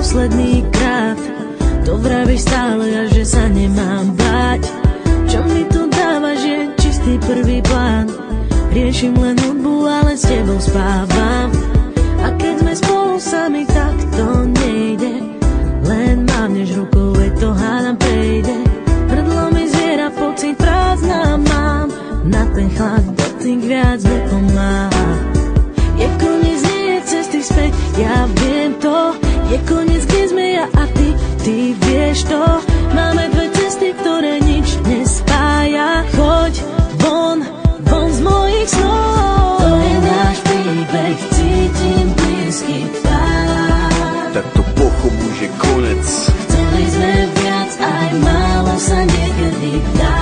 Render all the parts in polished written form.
posledný krát. To vravíš stále a že sa nemám báť. Čo mi tu dávaš je čistý prvý plán. Riešim len hudbu, ale s tebou spávam. A keď sme spolu sami, tak to nejde. Len mávneš rukou, veď to hádam prejde. Hrdlo mi zviera, pocit prázdna mám. Na ten chlad dotyk viac nepomáha. Je koniec, nie je cesty späť, ja viem to. Je koniec, kde sme ja a ty vieš to. Máme dve cesty, ktoré nič nespája. Choď von z mojich snov. To je náš príbeh, cítim blízky pár. Tak to pochopu, že konec. Chceli sme viac, aj málo sa niekedy dá.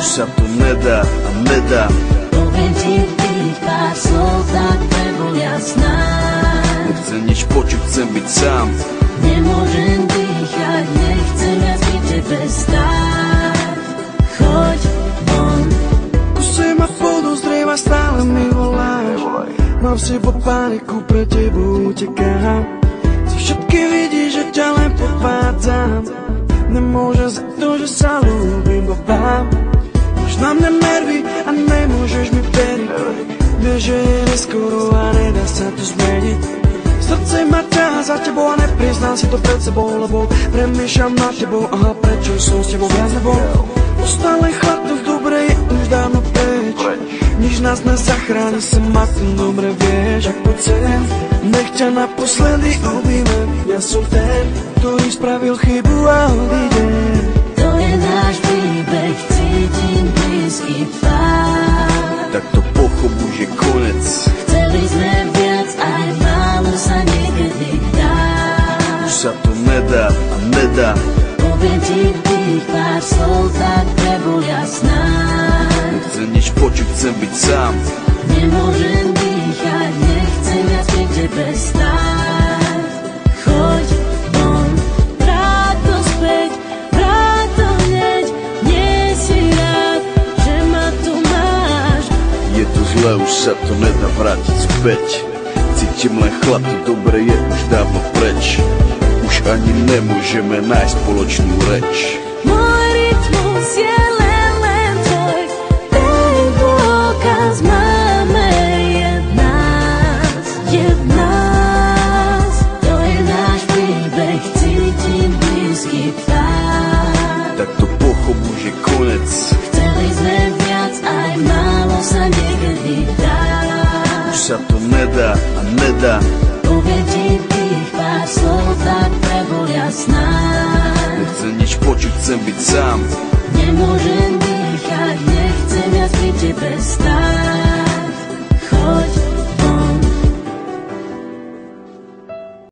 Už sa to nedá a nedá. Poviem ti tých pár slov, tak nebol jasná. Nechcem nič počuť, chcem byť sám. Nemôžem dýchať, nechcem viac byť tebe stáť. Choď von. Kusem ma podozrieva, stále mi voláš. Mám v sebe paniku, pre tebou utekám. Si všetky vidíš, že ťa len podvádzam. Nemôžem za to, že sa ľúbim, bo vám. Máš na mňa nervy a nemôžeš mi veriť. Vieš, že je neskoro a nedá sa to zmeniť. Srdce ma ťahá za tebou a nepriznám si to pred sebou, lebo premýšľam nad tebou, aha, prečo som s tebou viac nebol. Ostal len chlad, to v dobre je už dávno preč. Nič nás nezachráni, sem ma ty dobre vieš. Tak poď sem, nech ťa naposledy objímem. Ja som ten, ktorý spravil chybu a odídem. To je náš príbeh, cítim blízky pár. Tak to pochopu, že konec. Chceli sme viac, aj málo sa niekedy dá. Už sa to nedá a nedá. Poviem ti tých pár slov, tak nebol jasná. Nechcem nič počuť, chcem byť sám. Nemôžem dýchať, nechcem viac pri tebe stáť. Choď von, vráť to späť, vráť to hneď. Nie si rád, že ma tu máš. Je to zle, už sa to nedá vrátiť späť. Cítim len chlad, to dobre je už dávno preč. Už ani nemôžeme nájsť spoločnú reč. Môj rytmus je len tvoj, ten dôkaz máme nás. To je náš príbeh, cítim blízky pár. Tak to pochopu, že konec. Chceli sme viac, aj málo sa niekedy dá. Už sa to nedá a nedá. Poviem ti tých pár slov, tak nebol jasná. Nechcem nič počuť, chcem byť sám. Nemôžem dýchať, nechcem viac pri tebe stáť.